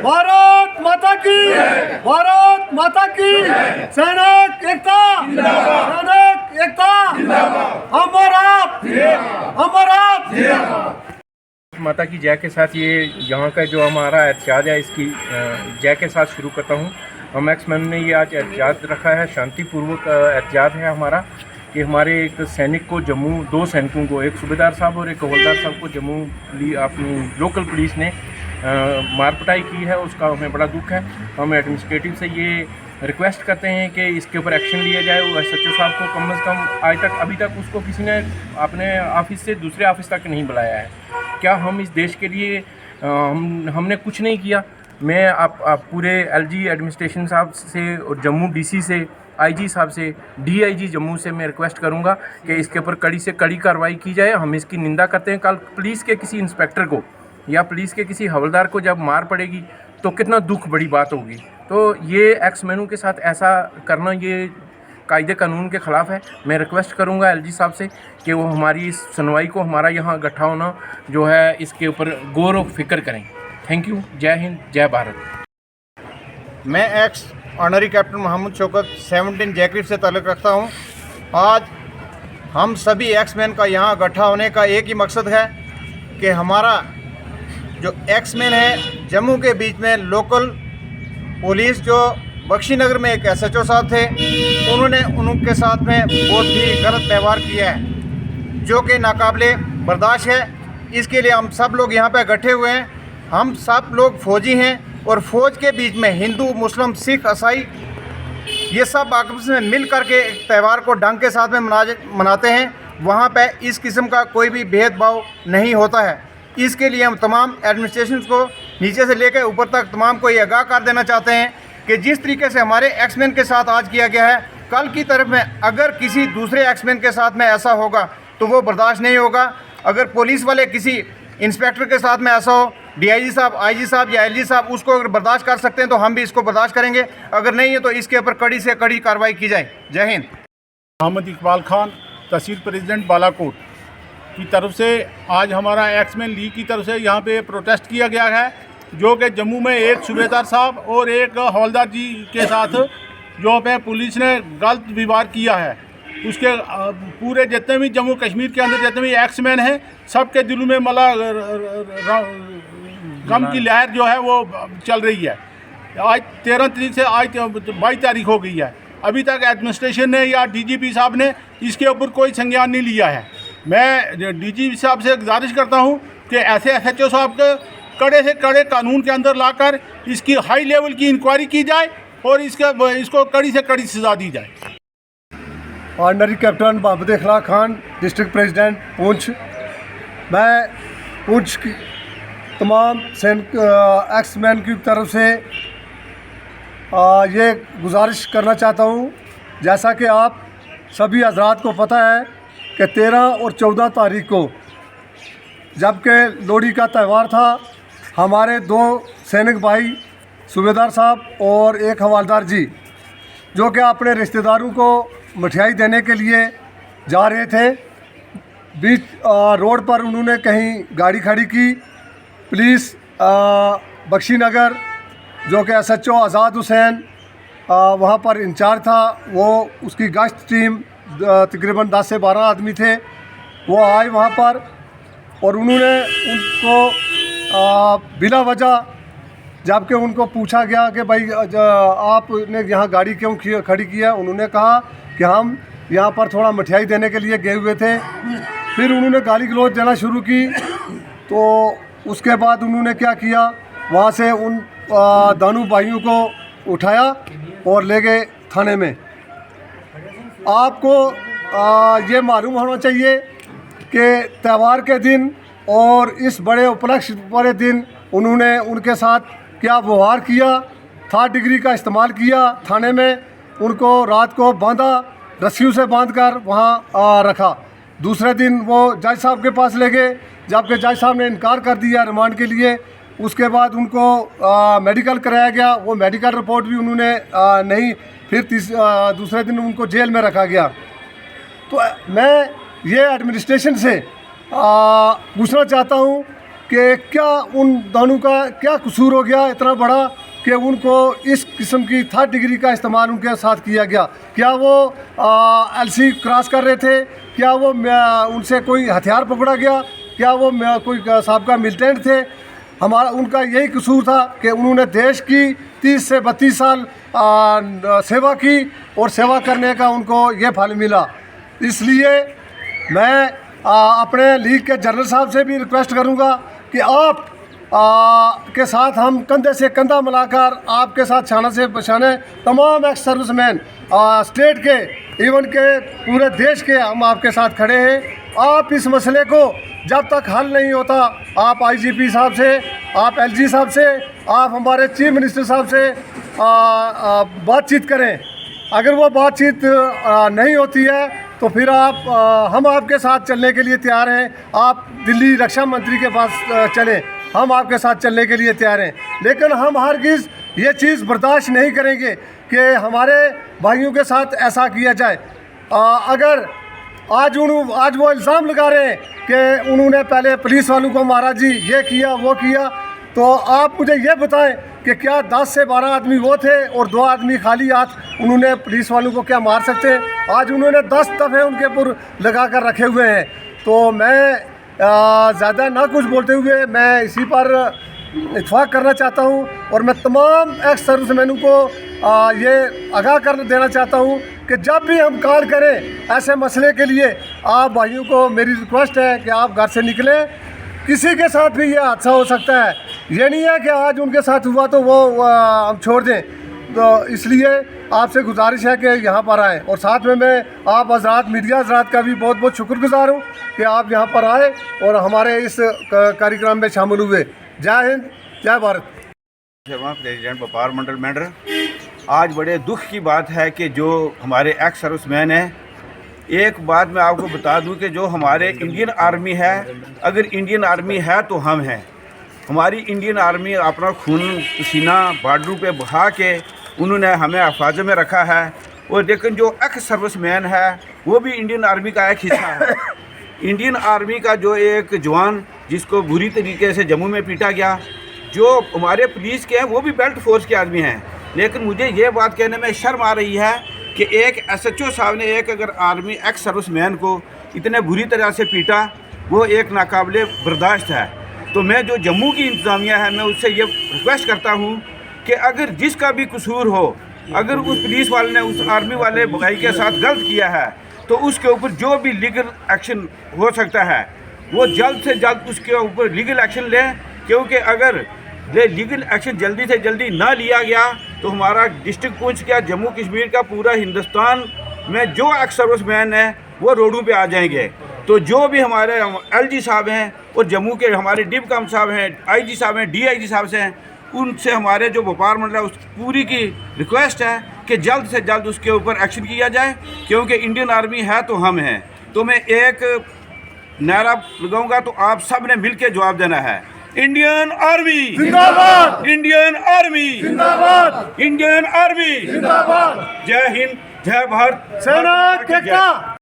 भारत माता की, भारत माता की, सैनिक एकता, सैनिक एकता, अमर आप, अमर आप। माता की जय के साथ ये यहाँ का जो हमारा एहतजाज है, इसकी जय के साथ शुरू करता हूँ। हम एक्समैन ने ये आज एहतजाज रखा है, शांतिपूर्वक एहतजाज है हमारा, कि हमारे एक सैनिक को जम्मू, 2 सैनिकों को, एक सूबेदार साहब और एक हवलदार साहब को जम्मू अपनी लोकल पुलिस ने मार पिटाई की है। उसका हमें बड़ा दुख है। हम एडमिनिस्ट्रेटिव से ये रिक्वेस्ट करते हैं कि इसके ऊपर एक्शन लिया जाए। वो SHO साहब को कम से कम अभी तक उसको किसी ने अपने ऑफिस से दूसरे ऑफिस तक नहीं बुलाया है। क्या हम इस देश के लिए हमने कुछ नहीं किया? मैं आप पूरे LG एडमिनिस्ट्रेशन साहब से और जम्मू DC से, IG साहब से, DIG जम्मू से मैं रिक्वेस्ट करूंगा कि इसके ऊपर कड़ी से कड़ी कार्रवाई की जाए। हम इसकी निंदा करते हैं। कल पुलिस के किसी इंस्पेक्टर को या पुलिस के किसी हवलदार को जब मार पड़ेगी तो कितना दुख बड़ी बात होगी। तो ये एक्समैनों के साथ ऐसा करना ये कायदे कानून के ख़िलाफ़ है। मैं रिक्वेस्ट करूंगा LG साहब से कि वो हमारी इस सुनवाई को, हमारा यहाँ इकट्ठा होना जो है, इसके ऊपर गौर और फिक्र करें। Thank you. जय हिंद, जय भारत। मैं ex honorary captain Mohammad Shaukat 17 जैकलिफ से ताल्लुक़ रखता हूँ। आज हम सभी एक्समैन का यहाँ इकट्ठा होने का एक ही मकसद है कि हमारा जो एक्समैन है जम्मू के बीच में लोकल पुलिस, जो बख्शीनगर में एक SHO साहब थे, उन्होंने उनके साथ में बहुत ही गलत व्यवहार किया है जो कि नाकाबिले बर्दाश्त है। इसके लिए हम सब लोग यहाँ पे इकट्ठे हुए हैं। हम सब लोग फ़ौजी हैं और फ़ौज के बीच में हिंदू, मुस्लिम, सिख, ईसाई ये सब आपस में मिल करके एक त्यौहार को ढंग के साथ में मनाते हैं। वहाँ पे इस किस्म का कोई भी भेदभाव नहीं होता है। इसके लिए हम तमाम एडमिनिस्ट्रेशन को नीचे से लेकर ऊपर तक तमाम को ये आगाह कर देना चाहते हैं कि जिस तरीके से हमारे एक्समैन के साथ आज किया गया है, कल की तरफ में अगर किसी दूसरे एक्समैन के साथ में ऐसा होगा तो वो बर्दाश्त नहीं होगा। अगर पुलिस वाले किसी इंस्पेक्टर के साथ में ऐसा हो, DIG साहब, IG साहब या LG साहब उसको अगर बर्दाश्त कर सकते हैं तो हम भी इसको बर्दाश्त करेंगे। अगर नहीं है तो इसके ऊपर कड़ी से कड़ी कार्रवाई की जाए। जय हिंद। मोहम्मद इकबाल खान, तहसील प्रेसिडेंट बालाकोट की तरफ से आज हमारा एक्समैन लीग की तरफ से यहाँ पे प्रोटेस्ट किया गया है, जो कि जम्मू में एक सूबेदार साहब और एक हवलदार जी के साथ जो पे पुलिस ने गलत व्यवहार किया है। उसके पूरे जितने भी जम्मू कश्मीर के अंदर जितने भी एक्समैन हैं, सबके दिलों में गम की लहर जो है वो चल रही है। आज 13 तारीख से आज 22 तारीख हो गई है। अभी तक एडमिनिस्ट्रेशन ने या DGP साहब ने इसके ऊपर कोई संज्ञान नहीं लिया है। मैं DGP साहब से गुजारिश करता हूं कि ऐसे SHO साहब के कड़े से कड़े कानून के अंदर लाकर इसकी हाई लेवल की इंक्वायरी की जाए और इसको कड़ी से कड़ी सज़ा दी जाए। Honorary captain Mohammad Iqbal Khan, district president Poonch. मैं पुंछ की तमाम एक्समैन की तरफ से ये गुजारिश करना चाहता हूँ, जैसा कि आप सभी हजरात को पता है कि 13 और 14 तारीख को जबकि लोहड़ी का त्यौहार था, हमारे 2 सैनिक भाई, सूबेदार साहब और एक हवलदार जी, जो कि अपने रिश्तेदारों को मिठाई देने के लिए जा रहे थे। बीच रोड पर उन्होंने कहीं गाड़ी खड़ी की। पुलिस बख्शीनगर, जो कि SHO आज़ाद हुसैन वहाँ पर इंचार्ज था, वो उसकी गश्त टीम तकरीबन 10 से 12 आदमी थे, वो आए वहाँ पर और उन्होंने उनको बिला वजह, जबकि उनको पूछा गया कि भाई आपने यहाँ गाड़ी क्यों खड़ी की है, उन्होंने कहा कि हम यहाँ पर थोड़ा मिठाई देने के लिए गए हुए थे। फिर उन्होंने गाली गलौज देना शुरू की। तो उसके बाद उन्होंने क्या किया, वहाँ से उन दोनों भाइयों को उठाया और ले गए थाने में। आपको ये मालूम होना चाहिए कि त्यौहार के दिन और इस बड़े उपलक्ष्य वाले दिन उन्होंने उनके साथ क्या व्यवहार किया। 3rd डिग्री का इस्तेमाल किया। थाने में उनको रात को बांधा, रस्सियों से बांधकर वहाँ रखा। दूसरे दिन वो जज साहब के पास ले गए, जबकि जज साहब ने इनकार कर दिया रिमांड के लिए। उसके बाद उनको मेडिकल कराया गया, वो मेडिकल रिपोर्ट भी उन्होंने नहीं। फिर दूसरे दिन उनको जेल में रखा गया। तो मैं ये एडमिनिस्ट्रेशन से पूछना चाहता हूँ कि क्या उन दोनों का क्या कसूर हो गया इतना बड़ा कि उनको इस किस्म की 3rd डिग्री का इस्तेमाल उनके साथ किया गया। क्या वो LC क्रॉस कर रहे थे? क्या वो उनसे कोई हथियार पकड़ा गया? क्या वो कोई साबका मिलिटेंट थे? हमारा उनका यही कसूर था कि उन्होंने देश की 30 से 32 साल सेवा की और सेवा करने का उनको ये फल मिला। इसलिए मैं अपने लीग के जनरल साहब से भी रिक्वेस्ट करूंगा कि आप के साथ हम कंधे से कंधा मिलाकर आपके साथ छाना से बचाने तमाम एक्स सर्विसमैन स्टेट के इवन के पूरे देश के हम आपके साथ खड़े हैं। आप इस मसले को जब तक हल नहीं होता आप IGP साहब से, आप LG साहब से, आप हमारे चीफ मिनिस्टर साहब से बातचीत करें। अगर वो बातचीत नहीं होती है तो फिर हम आपके साथ चलने के लिए तैयार हैं। आप दिल्ली रक्षा मंत्री के पास चलें, हम आपके साथ चलने के लिए तैयार हैं। लेकिन हम हरगिज़ ये चीज़ बर्दाश्त नहीं करेंगे कि हमारे भाइयों के साथ ऐसा किया जाए। अगर आज वो इल्ज़ाम लगा रहे हैं कि उन्होंने पहले पुलिस वालों को मारा जी, ये किया वो किया, तो आप मुझे ये बताएं कि क्या 10 से 12 आदमी वो थे और 2 आदमी खाली हाथ उन्होंने पुलिस वालों को क्या मार सकते हैं? आज उन्होंने 10 दफ़े उनके ऊपर लगा कर रखे हुए हैं। तो मैं ज़्यादा ना कुछ बोलते हुए मैं इसी पर इत्फाक करना चाहता हूं और मैं तमाम एक्स सर्विसमैनों को ये आगाह कर देना चाहता हूं कि जब भी हम कॉल करें ऐसे मसले के लिए, आप भाइयों को मेरी रिक्वेस्ट है कि आप घर से निकलें। किसी के साथ भी ये हादसा हो सकता है, ये नहीं है कि आज उनके साथ हुआ तो वो हम छोड़ दें। तो इसलिए आपसे गुजारिश है कि यहाँ पर आएँ और साथ में मैं आप हज़रात मीडिया हज़रात का भी बहुत बहुत शुक्रगुजार हूँ कि आप यहाँ पर आए और हमारे इस कार्यक्रम में शामिल हुए। जय हिंद, जय भारत। प्रेसिडेंट व्यापार मंडल मेंढर, आज बड़े दुख की बात है कि जो हमारे एक्स सर्विसमैन हैं, एक बात मैं आपको बता दूं कि जो हमारे इंडियन आर्मी है, अगर इंडियन आर्मी है तो हम हैं। हमारी इंडियन आर्मी अपना खून पसीना बॉर्डर पे बहा के उन्होंने हमें हिफाजत में रखा है। और लेकिन जो एक्स सर्विसमैन है वो भी इंडियन आर्मी का एक हिस्सा है। इंडियन आर्मी का जो एक जवान जिसको बुरी तरीके से जम्मू में पीटा गया, जो हमारे पुलिस के हैं वो भी बेल्ट फोर्स के आदमी हैं। लेकिन मुझे ये बात कहने में शर्म आ रही है कि एक SHO साहब ने एक अगर आर्मी एक्स सर्विसमैन को इतने बुरी तरह से पीटा, वो एक नाकाबिले बर्दाश्त है। तो मैं जो जम्मू की इंतज़ामिया है, मैं उससे ये रिक्वेस्ट करता हूँ कि अगर जिसका भी कसूर हो, अगर उस पुलिस वाले ने उस आर्मी वाले भाई के साथ गलत किया है तो उसके ऊपर जो भी लीगल एक्शन हो सकता है वो जल्द से जल्द उसके ऊपर लीगल एक्शन लें। क्योंकि अगर ये लीगल एक्शन जल्दी से जल्दी ना लिया गया तो हमारा डिस्ट्रिक्ट पुंछ क्या, जम्मू कश्मीर का, पूरा हिंदुस्तान में जो एक्स सर्विसमैन हैं वो रोडों पे आ जाएंगे। तो जो भी हमारे LG साहब हैं और जम्मू के हमारे डिपकम साहब हैं, IG साहब हैं, DIG साहब से हैं, उनसे हमारे जो व्यापार मंडल है उस पूरी की रिक्वेस्ट है कि जल्द से जल्द उसके ऊपर एक्शन किया जाए। क्योंकि इंडियन आर्मी है तो हम हैं। तो मैं एक नारा लगाऊंगा तो आप सब ने मिल के जवाब देना है। इंडियन आर्मी जिंदाबाद, इंडियन आर्मी जिंदाबाद, इंडियन आर्मी जिंदाबाद। जय हिंद, जय भारत। सेना के